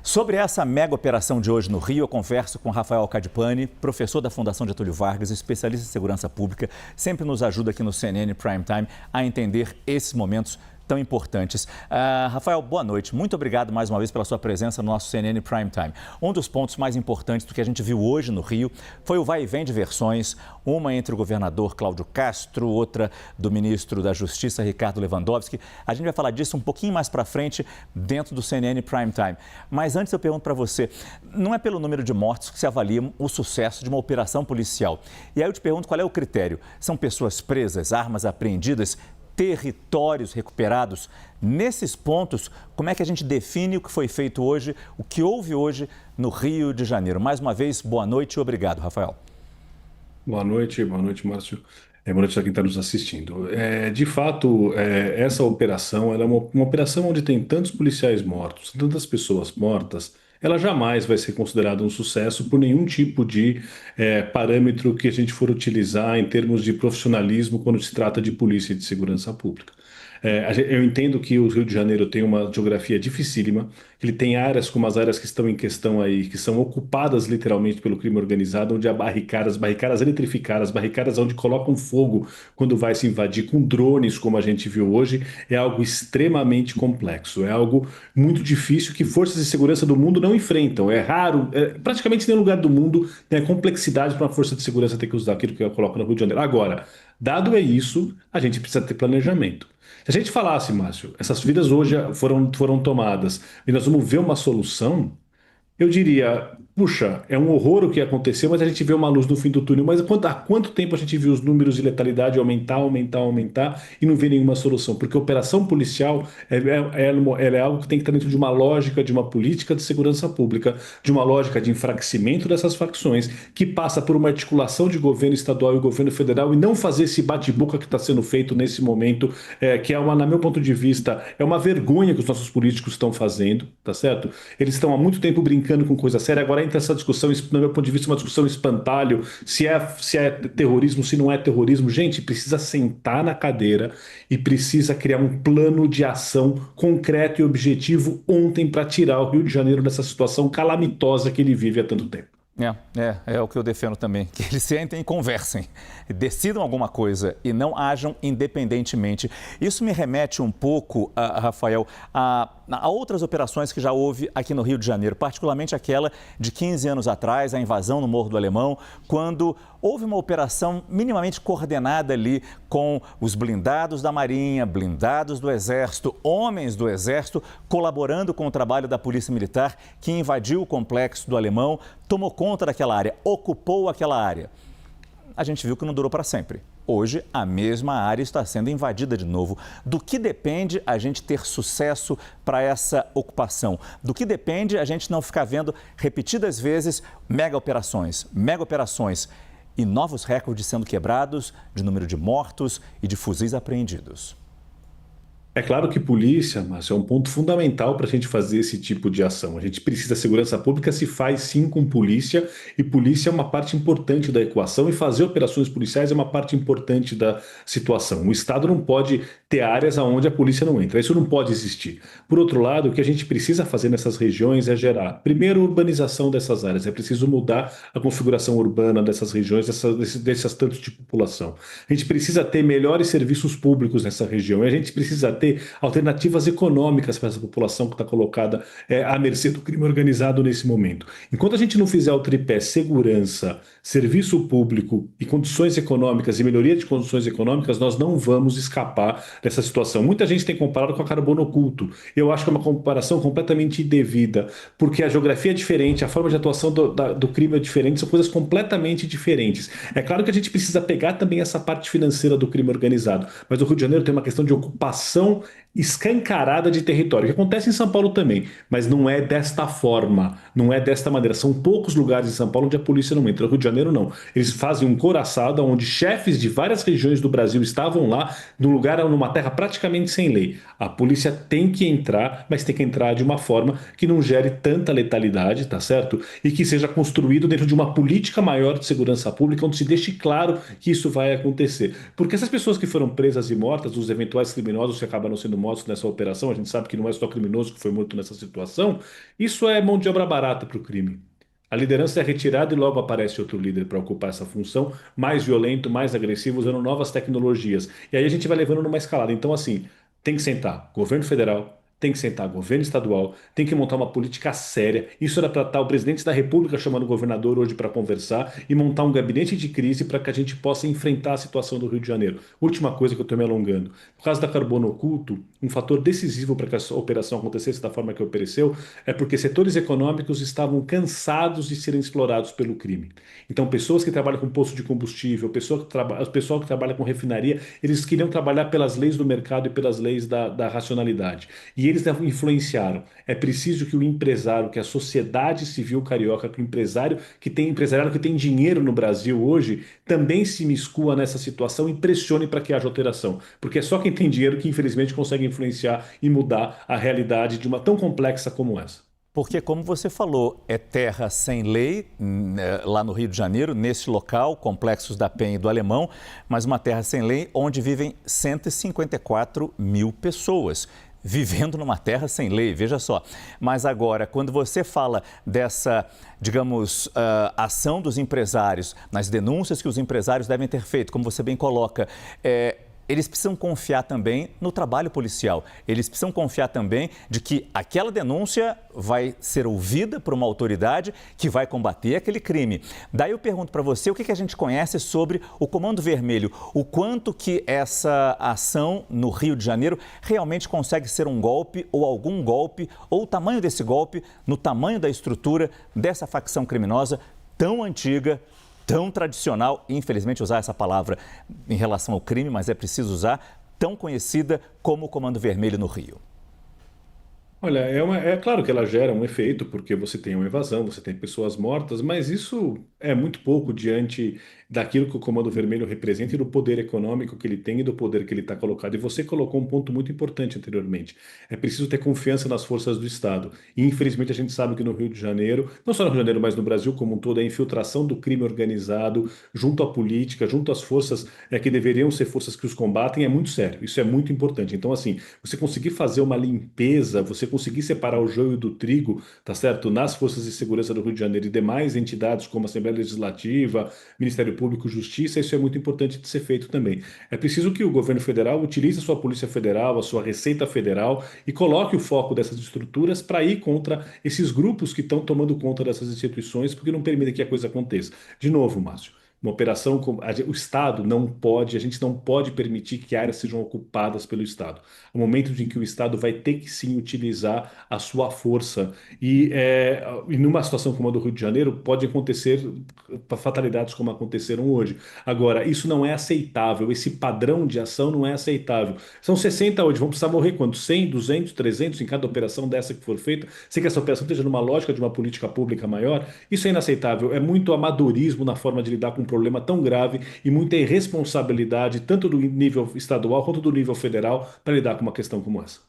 Sobre essa mega operação de hoje no Rio, eu converso com Rafael Cadipani, professor da Fundação Getúlio Vargas, especialista em segurança pública, sempre nos ajuda aqui no CNN Prime Time a entender esses momentos tão importantes. Rafael, boa noite. Muito obrigado mais uma vez pela sua presença no nosso CNN Prime Time. Um dos pontos mais importantes do que a gente viu hoje no Rio foi o vai e vem de versões, uma entre o governador Cláudio Castro, outra do ministro da Justiça, Ricardo Lewandowski. A gente vai falar disso um pouquinho mais para frente dentro do CNN Prime Time. Mas antes eu pergunto para você, não é pelo número de mortos que se avalia o sucesso de uma operação policial. E aí eu te pergunto qual é o critério? São pessoas presas, armas apreendidas, territórios recuperados? Nesses pontos, como é que a gente define o que foi feito hoje, o que houve hoje no Rio de Janeiro? Mais uma vez, boa noite e obrigado, Rafael. Boa noite, Márcio. Boa noite a quem está nos assistindo. De fato, essa operação ela é uma operação onde tem tantos policiais mortos, tantas pessoas mortas, ela jamais vai ser considerada um sucesso por nenhum tipo de parâmetro que a gente for utilizar em termos de profissionalismo quando se trata de polícia e de segurança pública. Eu entendo que o Rio de Janeiro tem uma geografia dificílima, ele tem áreas como as áreas que estão em questão aí, que são ocupadas literalmente pelo crime organizado, onde há barricadas eletrificadas, barricadas onde colocam fogo quando vai se invadir com drones, como a gente viu hoje, é algo extremamente complexo, é algo muito difícil que forças de segurança do mundo não enfrentam. É raro, praticamente em nenhum lugar do mundo tem a complexidade para uma força de segurança ter que usar aquilo que eu coloco no Rio de Janeiro. Agora, dado é isso, a gente precisa ter planejamento. Se a gente falasse, Márcio, essas vidas hoje foram tomadas e nós vamos ver uma solução, eu diria, puxa, é um horror o que aconteceu, mas a gente vê uma luz no fim do túnel. Mas há quanto tempo a gente viu os números de letalidade aumentar e não vê nenhuma solução? Porque a operação policial ela é algo que tem que estar dentro de uma lógica, de uma política de segurança pública, de uma lógica de enfraquecimento dessas facções, que passa por uma articulação de governo estadual e governo federal e não fazer esse bate-boca que está sendo feito nesse momento, que é na meu ponto de vista, é uma vergonha que os nossos políticos estão fazendo, tá certo? Eles estão há muito tempo brincando com coisa séria. Agora entra essa discussão, no meu ponto de vista, uma discussão espantalho, se é terrorismo, se não é terrorismo. Gente, precisa sentar na cadeira e precisa criar um plano de ação concreto e objetivo ontem para tirar o Rio de Janeiro dessa situação calamitosa que ele vive há tanto tempo. É o que eu defendo também, que eles sentem e conversem, decidam alguma coisa e não ajam independentemente. Isso me remete um pouco, Rafael, a outras operações que já houve aqui no Rio de Janeiro, particularmente aquela de 15 anos atrás, a invasão no Morro do Alemão, quando houve uma operação minimamente coordenada ali com os blindados da Marinha, blindados do Exército, homens do Exército, colaborando com o trabalho da Polícia Militar, que invadiu o complexo do Alemão, tomou conta daquela área, ocupou aquela área. A gente viu que não durou para sempre. Hoje, a mesma área está sendo invadida de novo. Do que depende a gente ter sucesso para essa ocupação? Do que depende a gente não ficar vendo repetidas vezes mega operações e novos recordes sendo quebrados de número de mortos e de fuzis apreendidos? É claro que polícia, Márcio, é um ponto fundamental para a gente fazer esse tipo de ação. A gente precisa, segurança pública se faz sim com polícia, e polícia é uma parte importante da equação, e fazer operações policiais é uma parte importante da situação. O Estado não pode ter áreas onde a polícia não entra, isso não pode existir. Por outro lado, o que a gente precisa fazer nessas regiões é gerar, primeiro, urbanização dessas áreas, é preciso mudar a configuração urbana dessas regiões, desses tantos de população. A gente precisa ter melhores serviços públicos nessa região, e a gente precisa ter alternativas econômicas para essa população que está colocada à mercê do crime organizado nesse momento. Enquanto a gente não fizer o tripé segurança, serviço público e condições econômicas e melhoria de condições econômicas, nós não vamos escapar dessa situação. Muita gente tem comparado com a carbono oculto. Eu acho que é uma comparação completamente indevida, porque a geografia é diferente, a forma de atuação do crime é diferente, são coisas completamente diferentes. É claro que a gente precisa pegar também essa parte financeira do crime organizado, mas o Rio de Janeiro tem uma questão de ocupação escancarada de território, que acontece em São Paulo também, mas não é desta forma, não é desta maneira. São poucos lugares em São Paulo onde a polícia não entra. No Rio de Janeiro, não. Eles fazem um couraçado onde chefes de várias regiões do Brasil estavam lá, num lugar, numa terra praticamente sem lei. A polícia tem que entrar, mas tem que entrar de uma forma que não gere tanta letalidade, tá certo? E que seja construído dentro de uma política maior de segurança pública, onde se deixe claro que isso vai acontecer. Porque essas pessoas que foram presas e mortas, os eventuais criminosos que acabaram sendo mortos, mortos nessa operação, a gente sabe que não é só criminoso que foi morto nessa situação, isso é mão de obra barata para o crime. A liderança é retirada e logo aparece outro líder para ocupar essa função, mais violento, mais agressivo, usando novas tecnologias. E aí a gente vai levando numa escalada. Então, assim, tem que sentar governo federal, tem que sentar governo estadual, tem que montar uma política séria. Isso era para estar o presidente da República chamando o governador hoje para conversar e montar um gabinete de crise para que a gente possa enfrentar a situação do Rio de Janeiro. Última coisa que eu estou me alongando. Por causa da carbono oculto, um fator decisivo para que essa operação acontecesse da forma que ofereceu é porque setores econômicos estavam cansados de serem explorados pelo crime. Então, pessoas que trabalham com posto de combustível, pessoal que trabalha com refinaria, eles queriam trabalhar pelas leis do mercado e pelas leis da racionalidade. E eles influenciaram. É preciso que o empresário, que a sociedade civil carioca, que o empresariado que tem dinheiro no Brasil hoje, também se imiscua nessa situação e pressione para que haja alteração. Porque é só quem tem dinheiro que, infelizmente, consegue influenciar e mudar a realidade de uma tão complexa como essa. Porque, como você falou, é terra sem lei, lá no Rio de Janeiro, nesse local, Complexos da Penha e do Alemão, mas uma terra sem lei onde vivem 154 mil pessoas. Vivendo numa terra sem lei, veja só. Mas agora, quando você fala dessa, digamos, ação dos empresários, nas denúncias que os empresários devem ter feito, como você bem coloca, eles precisam confiar também no trabalho policial. Eles precisam confiar também de que aquela denúncia vai ser ouvida por uma autoridade que vai combater aquele crime. Daí eu pergunto para você o que a gente conhece sobre o Comando Vermelho, o quanto que essa ação no Rio de Janeiro realmente consegue ser um golpe ou algum golpe, ou o tamanho desse golpe no tamanho da estrutura dessa facção criminosa tão antiga, tão tradicional, infelizmente usar essa palavra em relação ao crime, mas é preciso usar, tão conhecida como o Comando Vermelho no Rio. Olha, é claro que ela gera um efeito, porque você tem uma evasão, você tem pessoas mortas, mas isso é muito pouco diante daquilo que o Comando Vermelho representa e do poder econômico que ele tem e do poder que ele está colocado. E você colocou um ponto muito importante anteriormente. É preciso ter confiança nas forças do Estado. E infelizmente a gente sabe que no Rio de Janeiro, não só no Rio de Janeiro, mas no Brasil como um todo, a infiltração do crime organizado junto à política, junto às forças que deveriam ser forças que os combatem, é muito sério. Isso é muito importante. Então, assim, você conseguir fazer uma limpeza, você conseguir separar o joio do trigo, tá certo? Nas forças de segurança do Rio de Janeiro e demais entidades como a Assembleia Legislativa, Ministério Público, Justiça, isso é muito importante de ser feito também. É preciso que o governo federal utilize a sua Polícia Federal, a sua Receita Federal e coloque o foco dessas estruturas para ir contra esses grupos que estão tomando conta dessas instituições, porque não permitem que a coisa aconteça. De novo, Márcio. Uma operação como o Estado não pode, a gente não pode permitir que áreas sejam ocupadas pelo Estado. É o momento em que o Estado vai ter que sim utilizar a sua força. E numa situação como a do Rio de Janeiro, pode acontecer fatalidades como aconteceram hoje. Agora, isso não é aceitável, esse padrão de ação não é aceitável. São 60 hoje, vão precisar morrer quanto? 100, 200, 300 em cada operação dessa que for feita, sem que essa operação esteja numa lógica de uma política pública maior. Isso é inaceitável, é muito amadorismo na forma de lidar com um problema tão grave e muita irresponsabilidade, tanto do nível estadual quanto do nível federal, para lidar com uma questão como essa.